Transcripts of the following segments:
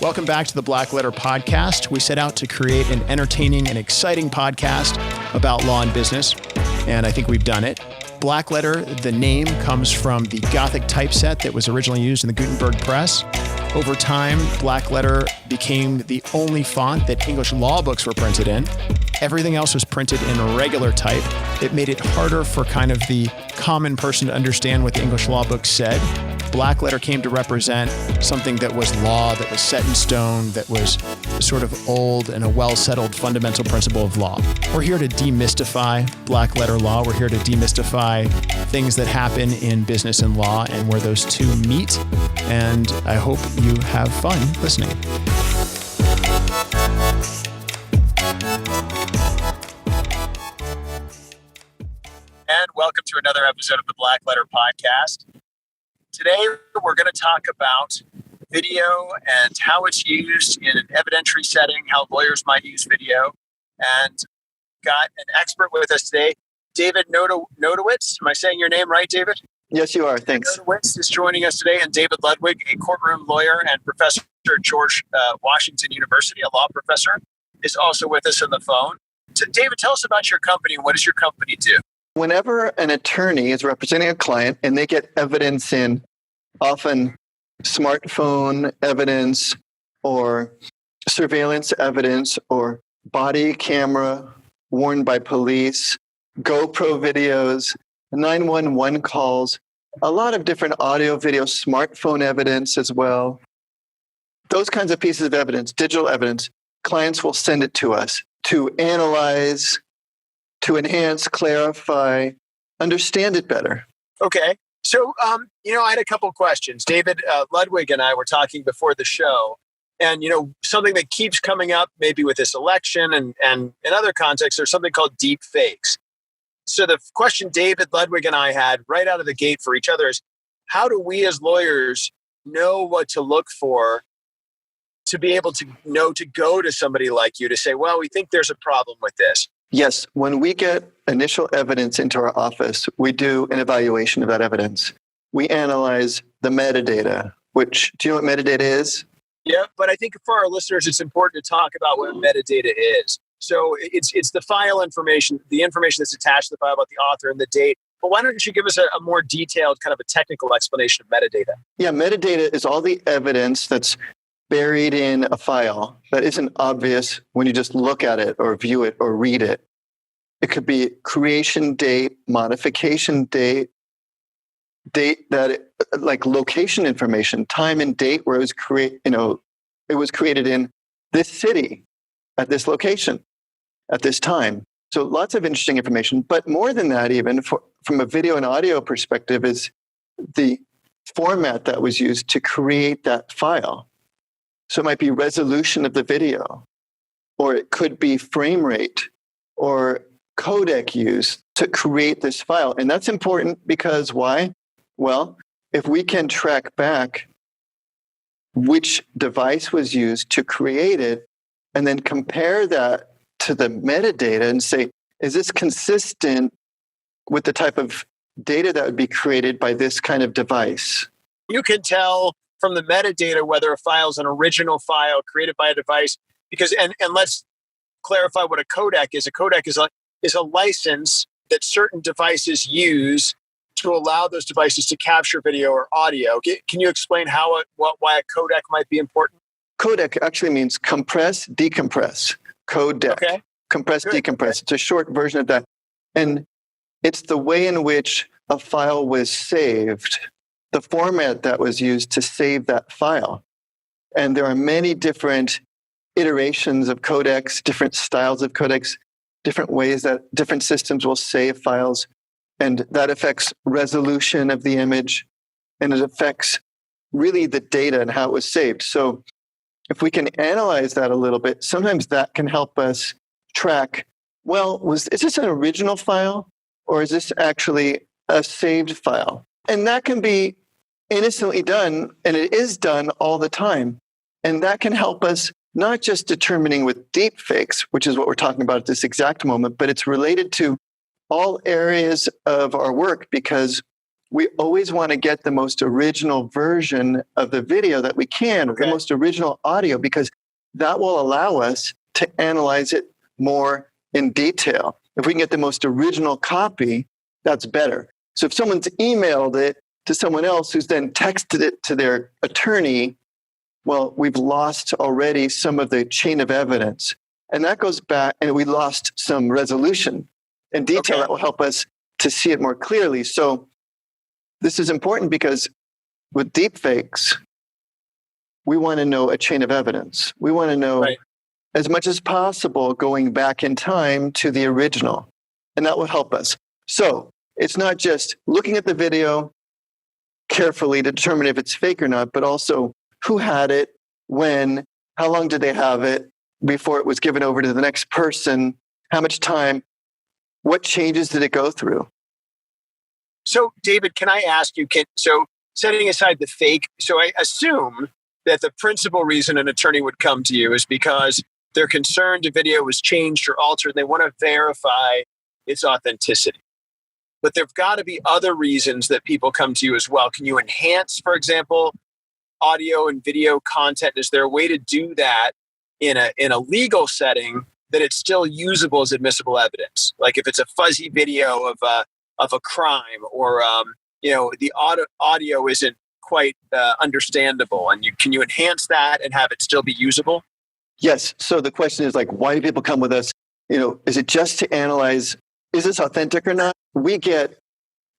Welcome back to the Black Letter Podcast. We set out to create an entertaining and exciting podcast about law and business, and I think we've done it. Black Letter, the name, comes from the Gothic typeset that was originally used in the Gutenberg press. Over time, Black Letter became the only font that English law books were printed in. Everything else was printed in regular type. It made it harder for kind of the common person to understand what the English law book said. Black Letter came to represent something that was law, that was set in stone, that was sort of old and a well-settled fundamental principle of law. We're here to demystify Black Letter law. We're here to demystify things that happen in business and law and where those two meet. And I hope you have fun listening. And welcome to another episode of the Black Letter Podcast. Today, we're going to talk about video and how it's used in an evidentiary setting, how lawyers might use video. And got an expert with us today, David Notowitz. Am I saying your name right, David? Yes, you are. Thanks. Notowitz is joining us today, and David Ludwig, a courtroom lawyer and professor at George Washington University, a law professor, is also with us on the phone. So, David, tell us about your company. What does your company do? Whenever an attorney is representing a client and they get evidence in, often smartphone evidence or surveillance evidence or body camera worn by police, GoPro videos, 911 calls, a lot of different audio, video, smartphone evidence as well. Those kinds of pieces of evidence, digital evidence, clients will send it to us to analyze, to enhance, clarify, understand it better. Okay. So, I had a couple of questions. David Ludwig and I were talking before the show, and, something that keeps coming up maybe with this election and in other contexts, there's something called deep fakes. So the question David Ludwig and I had right out of the gate for each other is, how do we as lawyers know what to look for to be able to know to go to somebody like you to say, well, we think there's a problem with this? Yes, when we get initial evidence into our office, we do an evaluation of that evidence. We analyze the metadata, which, do you know what metadata is? Yeah, but I think for our listeners, it's important to talk about what metadata is. So it's the file information, the information that's attached to the file about the author and the date. But why don't you give us a more detailed kind of a technical explanation of metadata? Yeah, metadata is all the evidence that's buried in a file that isn't obvious when you just look at it or view it or read it. It could be creation date, modification date that like location information, time and date where it was it was created in this city at this location at this time. So lots of interesting information, but more than that, even from a video and audio perspective, is the format that was used to create that file. So it might be resolution of the video, or it could be frame rate or codec used to create this file. And that's important because why? Well, if we can track back which device was used to create it and then compare that to the metadata and say, is this consistent with the type of data that would be created by this kind of device? You can tell from the metadata whether a file is an original file created by a device, because and let's clarify what a codec is. A codec is a license that certain devices use to allow those devices to capture video or audio. Can you explain why a codec might be important? Codec actually means compress, decompress. Codec. Okay. Compress, decompress. It's a short version of that. And it's the way in which a file was saved, the format that was used to save that file. And there are many different iterations of codecs, different styles of codecs, different ways that different systems will save files. And that affects resolution of the image, and it affects really the data and how it was saved. So if we can analyze that a little bit, sometimes that can help us track, well, is this an original file or is this actually a saved file? And that can be innocently done, and it is done all the time. And that can help us not just determining with deep fakes, which is what we're talking about at this exact moment, but it's related to all areas of our work because we always want to get the most original version of the video that we can, or the most original audio, because that will allow us to analyze it more in detail. If we can get the most original copy, that's better. So if someone's emailed it to someone else who's then texted it to their attorney, well, we've lost already some of the chain of evidence. And that goes back, and we lost some resolution and detail that will help us to see it more clearly. So this is important because with deepfakes, we want to know a chain of evidence. We want to know as much as possible going back in time to the original. And that will help us. So it's not just looking at the video carefully to determine if it's fake or not, but also who had it, when, how long did they have it before it was given over to the next person, how much time, what changes did it go through? So, David, can I ask you, so setting aside the fake, so I assume that the principal reason an attorney would come to you is because they're concerned the video was changed or altered, and they want to verify its authenticity. But there've got to be other reasons that people come to you as well. Can you enhance, for example, audio and video content? Is there a way to do that in a legal setting that it's still usable as admissible evidence? Like if it's a fuzzy video of a crime, or the audio isn't quite understandable, and can you enhance that and have it still be usable? Yes. So the question is like, why do people come with us? Is it just to analyze, is this authentic or not? We get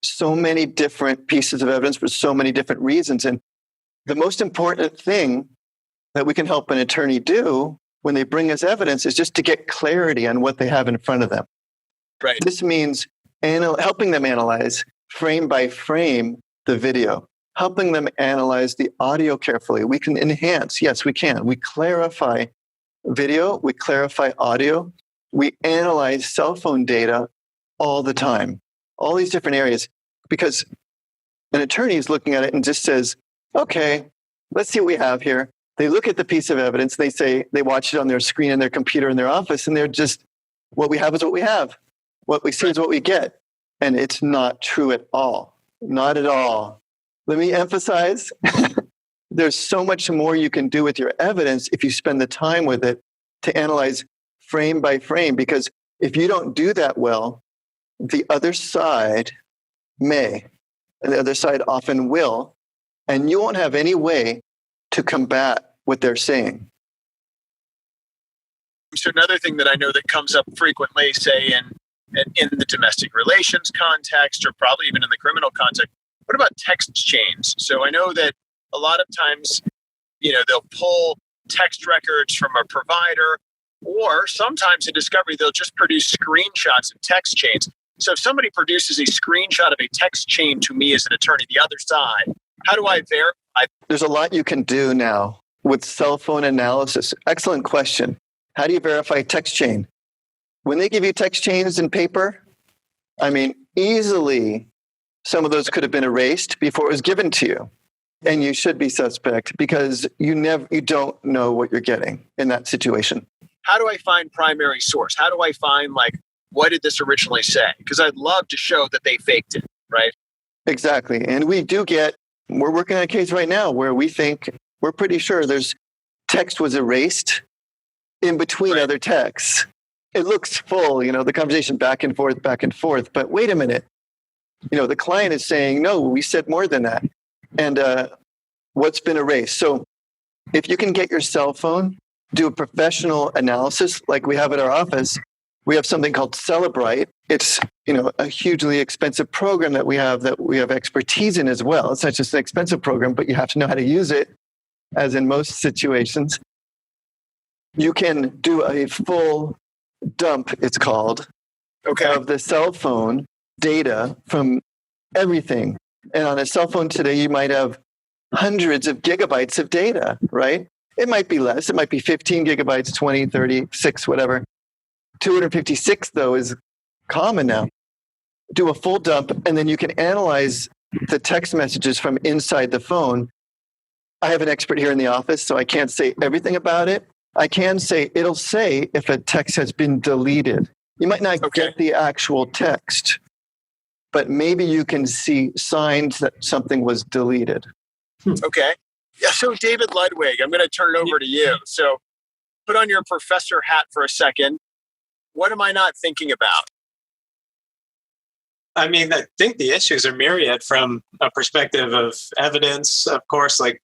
so many different pieces of evidence for so many different reasons. And the most important thing that we can help an attorney do when they bring us evidence is just to get clarity on what they have in front of them. Right. This means helping them analyze frame by frame the video, helping them analyze the audio carefully. We can enhance. Yes, we can. We clarify video. We clarify audio. We analyze cell phone data all the time, all these different areas, because an attorney is looking at it and just says, okay, let's see what we have here. They look at the piece of evidence. They say they watch it on their screen in their computer in their office, and they're just, what we have is what we have. What we see is what we get. And it's not true at all. Not at all. Let me emphasize, there's so much more you can do with your evidence if you spend the time with it to analyze frame by frame. Because if you don't do that well, the other side may, and the other side often will, and you won't have any way to combat what they're saying. So another thing that I know that comes up frequently, say in the domestic relations context, or probably even in the criminal context, what about text chains? So I know that a lot of times, they'll pull text records from a provider, or sometimes in discovery, they'll just produce screenshots of text chains. So if somebody produces a screenshot of a text chain to me as an attorney, the other side, how do I verify? There's a lot you can do now with cell phone analysis. Excellent question. How do you verify text chain? When they give you text chains in paper, easily some of those could have been erased before it was given to you. And you should be suspect because you don't know what you're getting in that situation. How do I find primary source? How do I find, what did this originally say? Because I'd love to show that they faked it, right? Exactly. And we're working on a case right now where we're pretty sure there's text was erased in between other texts. It looks full, the conversation back and forth. But wait a minute. The client is saying, no, we said more than that. And what's been erased? So if you can get your cell phone, do a professional analysis like we have at our office. We have something called Celebrite. It's a hugely expensive program that we have expertise in as well. It's not just an expensive program, but you have to know how to use it, as in most situations. You can do a full dump, it's called, of the cell phone data from everything. And on a cell phone today, you might have hundreds of gigabytes of data, right? It might be less. It might be 15 gigabytes, 20, 36, whatever. 256, though, is common now. Do a full dump, and then you can analyze the text messages from inside the phone. I have an expert here in the office, so I can't say everything about it. I can say, it'll say if a text has been deleted. You might not get the actual text, but maybe you can see signs that something was deleted. Okay. Yeah. So David Ludwig, I'm going to turn it over to you. So put on your professor hat for a second. What am I not thinking about? I mean, I think the issues are myriad from a perspective of evidence. Of course, like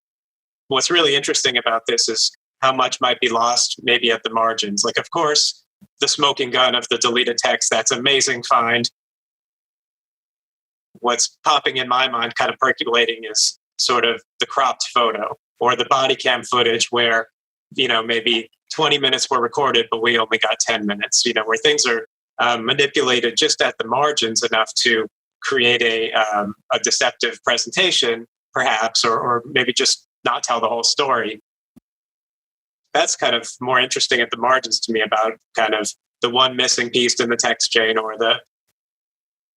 what's really interesting about this is how much might be lost maybe at the margins. Like, of course, the smoking gun of the deleted text, that's amazing find. What's popping in my mind, kind of percolating, is sort of the cropped photo or the body cam footage where, maybe 20 minutes were recorded, but we only got 10 minutes, where things are manipulated just at the margins enough to create a deceptive presentation, perhaps, or maybe just not tell the whole story. That's kind of more interesting at the margins to me about kind of the one missing piece in the text chain or the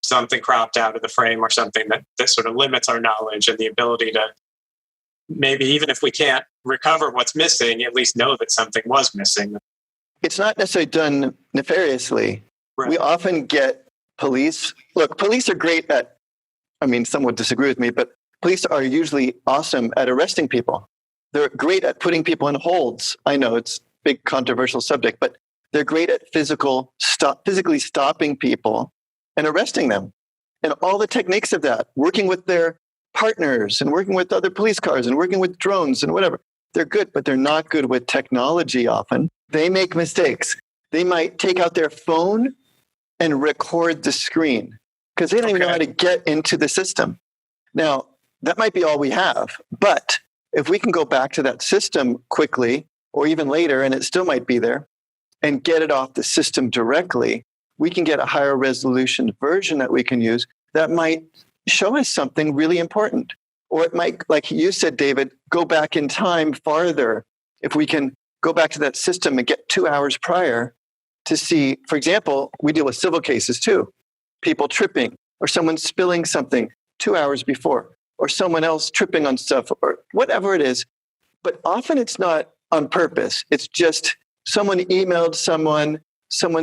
something cropped out of the frame or something that sort of limits our knowledge and the ability to maybe, even if we can't recover what's missing, at least know that something was missing. It's not necessarily done nefariously. Right. We often get police. Look, police are great at, some would disagree with me, but police are usually awesome at arresting people. They're great at putting people in holds. I know it's a big controversial subject, but they're great at physically stopping people and arresting them. And all the techniques of that, working with their partners and working with other police cars and working with drones and whatever. They're good, but they're not good with technology often. They make mistakes. They might take out their phone and record the screen because they don't even know how to get into the system. Now, that might be all we have, but if we can go back to that system quickly or even later, and it still might be there, and get it off the system directly, we can get a higher resolution version that we can use that might show us something really important. Or it might, like you said, David, go back in time farther. If we can go back to that system and get 2 hours prior to see, for example, we deal with civil cases too. People tripping or someone spilling something 2 hours before or someone else tripping on stuff or whatever it is. But often it's not on purpose. It's just someone emailed someone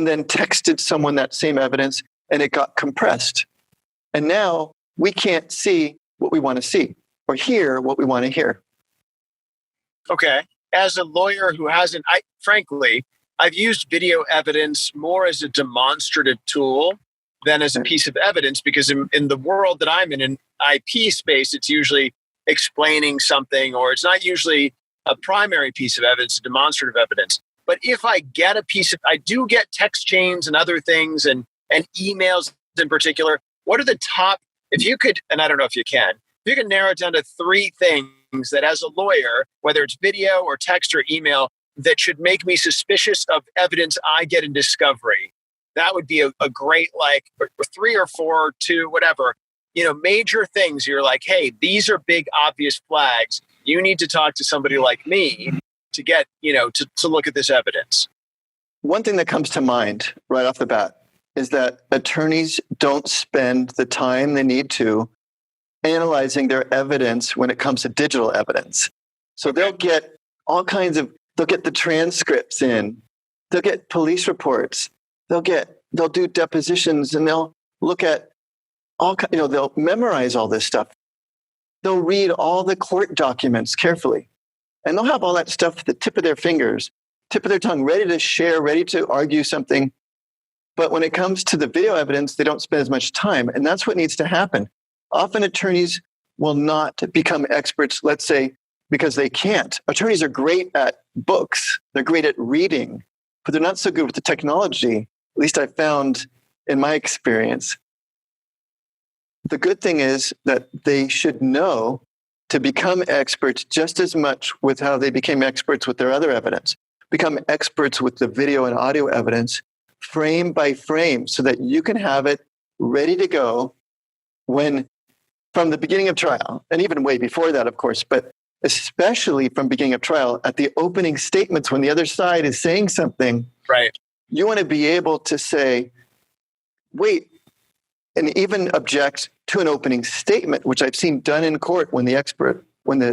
then texted someone that same evidence and it got compressed. And now we can't see what we want to see or hear what we want to hear. Okay. As a lawyer who hasn't, I've used video evidence more as a demonstrative tool than as a piece of evidence because in the world that I'm in IP space, it's usually explaining something or it's not usually a primary piece of evidence, demonstrative evidence. But if I get I do get text chains and other things and emails in particular, what are the top, if you could, and I don't know if you can narrow it down to 3 things that as a lawyer, whether it's video or text or email, that should make me suspicious of evidence I get in discovery. That would be a great, 3 or 4, 2, whatever, major things. You're like, hey, these are big, obvious flags. You need to talk to somebody like me to get, to look at this evidence. One thing that comes to mind right off the bat is that attorneys don't spend the time they need to analyzing their evidence when it comes to digital evidence. So they'll get they'll get the transcripts in, they'll get police reports, they'll do depositions, and they'll look at they'll memorize all this stuff. They'll read all the court documents carefully, and they'll have all that stuff at the tip of their fingers, tip of their tongue, ready to share, ready to argue something. But when it comes to the video evidence, they don't spend as much time, and that's what needs to happen. Often attorneys will not become experts, let's say, because they can't. Attorneys are great at books. They're great at reading, but they're not so good with the technology, at least I found in my experience. The good thing is that they should know to become experts just as much with how they became experts with their other evidence. Become experts with the video and audio evidence, frame by frame, so that you can have it ready to go from the beginning of trial, and even way before that, of course, but especially from beginning of trial, at the opening statements when the other side is saying something, right? You want to be able to say, wait, and even object to an opening statement, which I've seen done in court when the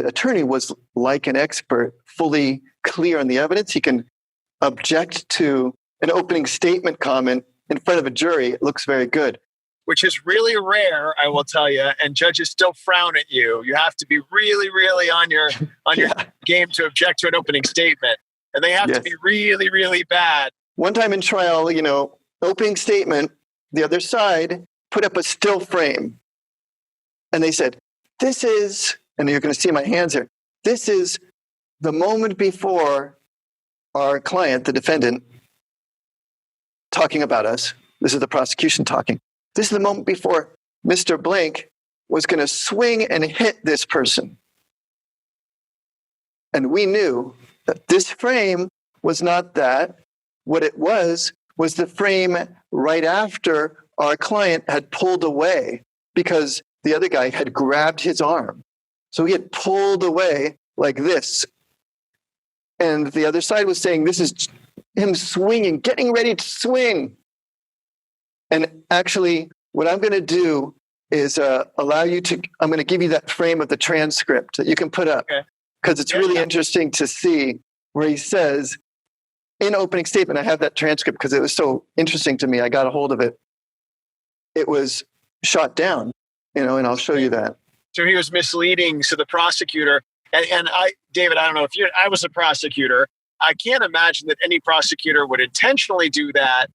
attorney was like an expert, fully clear on the evidence. He can object to an opening statement comment in front of a jury. It looks very good. which is really rare, I will tell you, and judges still frown at you. You have to be really, really on your game to object to an opening statement. And they have to be really, really bad. One time in trial, opening statement, the other side put up a still frame. And they said, this is, and you're going to see my hands here, this is the moment before our client, the defendant, talking about us. This is the prosecution talking. This is the moment before Mr. Blank was going to swing and hit this person. And we knew that this frame was not that. What it was the frame right after our client had pulled away because the other guy had grabbed his arm. So he had pulled away like this. And the other side was saying, this is him swinging, getting ready to swing. And actually, what I'm going to do is allow you to, I'm going to give you that frame of the transcript that you can put up. Because it's really interesting to see where he says, in opening statement, I have that transcript because it was so interesting to me. I got a hold of it. It was shot down, and I'll show you that. So he was misleading. So the prosecutor, and David, I don't know if I was a prosecutor. I can't imagine that any prosecutor would intentionally do that.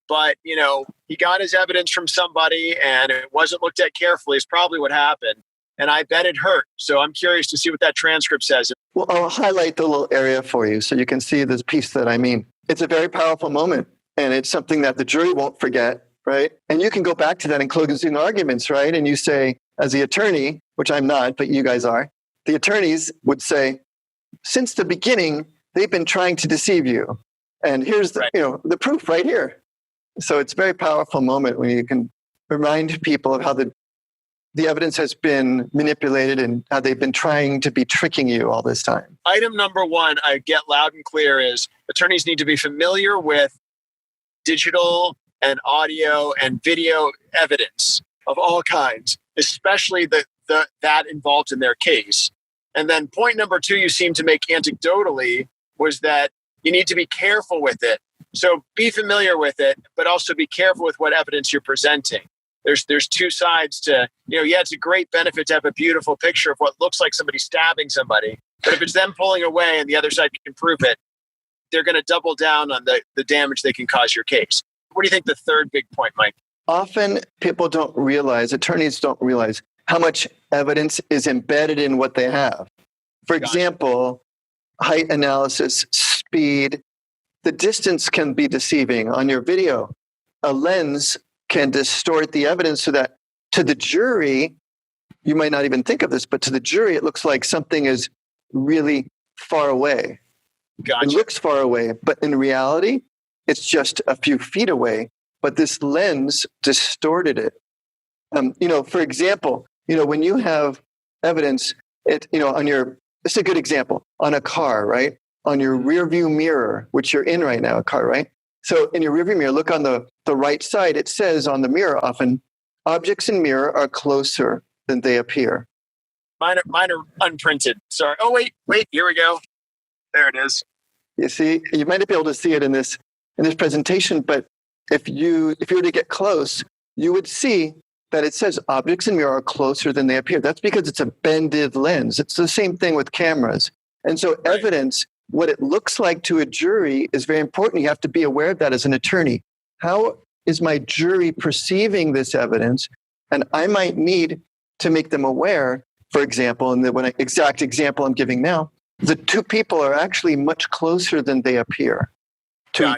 But, he got his evidence from somebody and it wasn't looked at carefully is probably what happened. And I bet it hurt. So I'm curious to see what that transcript says. Well, I'll highlight the little area for you so you can see this piece that I mean. It's a very powerful moment, and it's something that the jury won't forget, right? And you can go back to that in closing arguments, right? And you say, as the attorney, which I'm not, but you guys are, the attorneys would say, since the beginning, they've been trying to deceive you. And here's the proof right here. So it's a very powerful moment when you can remind people of how the evidence has been manipulated and how they've been trying to be tricking you all this time. Item number one, I get loud and clear, is attorneys need to be familiar with digital and audio and video evidence of all kinds, especially that involved in their case. And then point number two, you seem to make anecdotally, was that you need to be careful with it. So be familiar with it, but also be careful with what evidence you're presenting. There's two sides to, it's a great benefit to have a beautiful picture of what looks like somebody stabbing somebody. But if it's them pulling away and the other side can prove it, they're going to double down on the damage they can cause your case. What do you think the third big point, Mike? Often people don't realize, attorneys don't realize how much evidence is embedded in what they have. For example, height analysis, speed, the distance can be deceiving on your video. A lens can distort the evidence so that to the jury, you might not even think of this, but to the jury, it looks like something is really far away. Gotcha. It looks far away, but in reality, it's just a few feet away. But this lens distorted it. For example, when you have evidence, it's a good example, on a car, right? On your rear view mirror, which you're in right now, a car, right? So in your rearview mirror, look on the right side. It says on the mirror often, objects in mirror are closer than they appear. Mine are unprinted. Sorry. Oh, wait. Here we go. There it is. You see, you might not be able to see it in this presentation, but if you were to get close, you would see that it says objects in mirror are closer than they appear. That's because it's a bended lens. It's the same thing with cameras. And so evidence, what it looks like to a jury is very important. You have to be aware of that as an attorney. How is my jury perceiving this evidence? And I might need to make them aware, for example, and the exact example I'm giving now, the two people are actually much closer than they appear to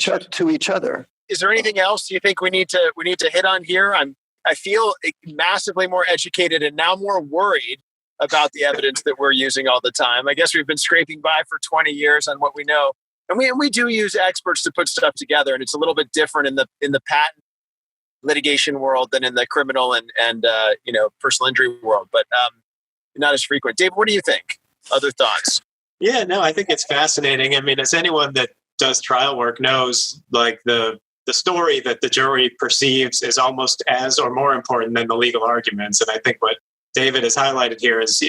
each other. Is there anything else you think we need to hit on here? I feel massively more educated and now more worried about the evidence that we're using all the time. I guess we've been scraping by for 20 years on what we know. And we do use experts to put stuff together, and it's a little bit different in the patent litigation world than in the criminal and personal injury world, but not as frequent. Dave, what do you think? Other thoughts? Yeah, no, I think it's fascinating. I mean, as anyone that does trial work knows, like the story that the jury perceives is almost as or more important than the legal arguments. And I think what David has highlighted here is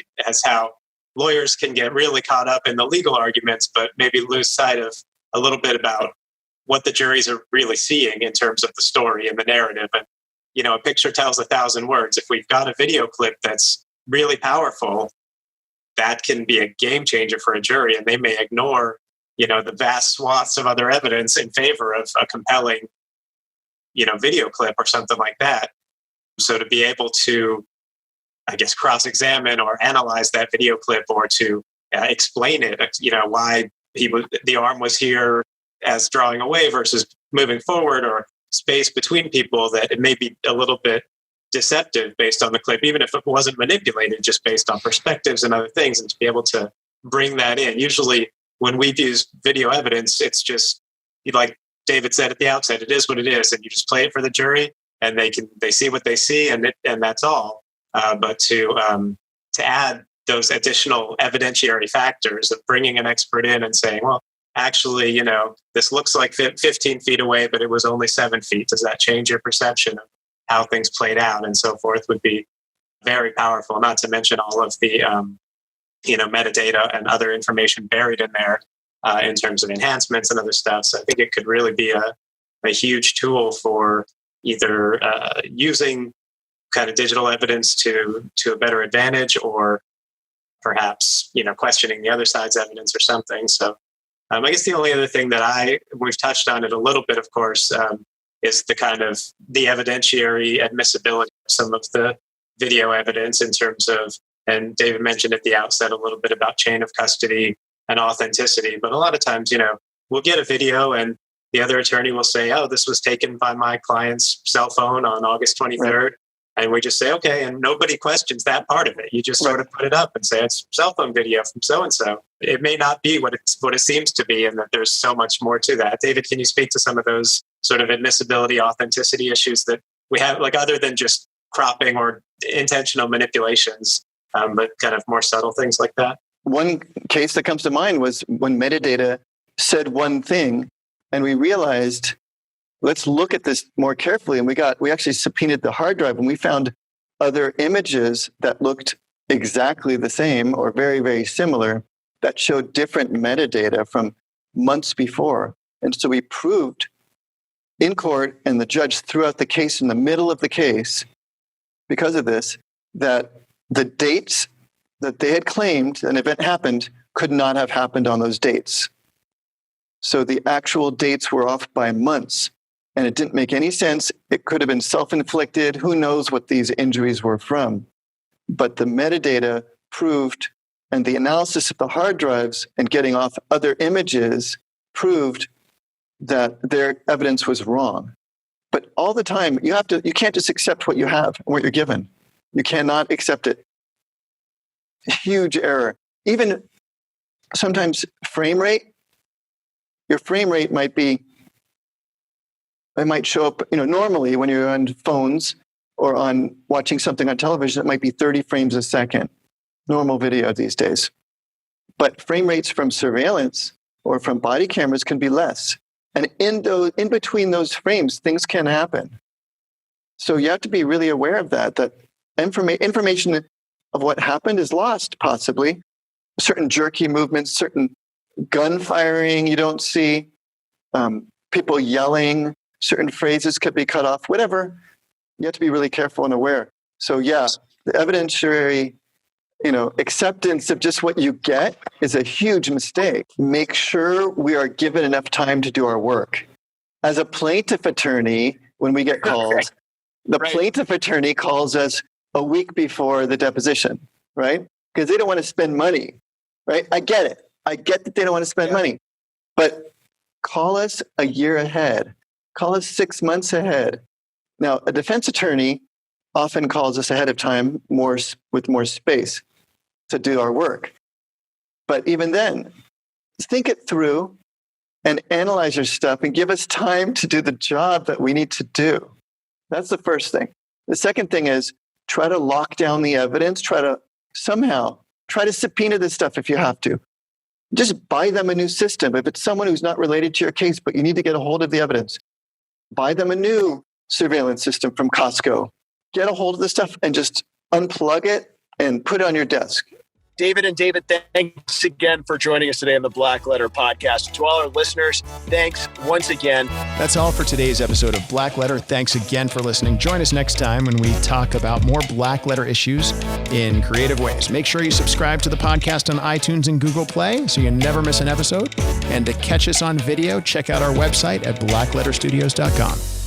how lawyers can get really caught up in the legal arguments, but maybe lose sight of a little bit about what the juries are really seeing in terms of the story and the narrative. And a picture tells 1,000 words. If we've got a video clip that's really powerful, that can be a game changer for a jury, and they may ignore, the vast swaths of other evidence in favor of a compelling, video clip or something like that. So to be able to, I guess, cross-examine or analyze that video clip, or to explain it, why the arm was here as drawing away versus moving forward, or space between people, that it may be a little bit deceptive based on the clip, even if it wasn't manipulated, just based on perspectives and other things, and to be able to bring that in. Usually when we've used video evidence, it's just, like David said at the outset, it is what it is, and you just play it for the jury, and they see what they see, and that's all. But to add those additional evidentiary factors of bringing an expert in and saying, well, actually, this looks like 15 feet away, but it was only 7 feet. Does that change your perception of how things played out, and so forth, would be very powerful. Not to mention all of the, metadata and other information buried in there in terms of enhancements and other stuff. So I think it could really be a huge tool for either using kind of digital evidence to a better advantage, or perhaps, questioning the other side's evidence or something. So I guess the only other thing that we've touched on it a little bit, of course, is the kind of the evidentiary admissibility of some of the video evidence in terms of, and David mentioned at the outset a little bit about chain of custody and authenticity. But a lot of times, we'll get a video and the other attorney will say, oh, this was taken by my client's cell phone on August 23rd. Right. And we just say, okay, and nobody questions that part of it. You just sort of put it up and say it's cell phone video from so-and-so. It may not be what it seems to be, and that there's so much more to that. David, can you speak to some of those sort of admissibility, authenticity issues that we have, like other than just cropping or intentional manipulations, but kind of more subtle things like that? One case that comes to mind was when metadata said one thing, and we realized, let's look at this more carefully. And we actually subpoenaed the hard drive, and we found other images that looked exactly the same or very, very similar that showed different metadata from months before. And so we proved in court, and the judge threw out the case in the middle of the case because of this, that the dates that they had claimed an event happened could not have happened on those dates. So the actual dates were off by months. And it didn't make any sense. It could have been self-inflicted. Who knows what these injuries were from? But the metadata proved, and the analysis of the hard drives and getting off other images proved that their evidence was wrong. But all the time, you can't just accept what you have, what you're given. You cannot accept it. Huge error. Even sometimes frame rate, your frame rate might show up, normally when you're on phones or on watching something on television, it might be 30 frames a second, normal video these days. But frame rates from surveillance or from body cameras can be less. And in between those frames, things can happen. So you have to be really aware of that information of what happened is lost, possibly. Certain jerky movements, certain gun firing you don't see, people yelling, certain phrases could be cut off, whatever. You have to be really careful and aware. So yeah, the evidentiary, acceptance of just what you get is a huge mistake. Make sure we are given enough time to do our work. As a plaintiff attorney, when we get calls, plaintiff attorney calls us a week before the deposition, right? Because they don't want to spend money, right? I get it. I get that they don't want to spend money. But call us a year ahead. Call us 6 months ahead. Now, a defense attorney often calls us ahead of time with more space to do our work. But even then, think it through and analyze your stuff and give us time to do the job that we need to do. That's the first thing. The second thing is try to lock down the evidence. Try to subpoena this stuff if you have to. Just buy them a new system. If it's someone who's not related to your case, but you need to get a hold of the evidence, buy them a new surveillance system from Costco. Get a hold of the stuff and just unplug it and put it on your desk. David and David, thanks again for joining us today on the Black Letter Podcast. To all our listeners, thanks once again. That's all for today's episode of Black Letter. Thanks again for listening. Join us next time when we talk about more Black Letter issues in creative ways. Make sure you subscribe to the podcast on iTunes and Google Play so you never miss an episode. And to catch us on video, check out our website at blackletterstudios.com.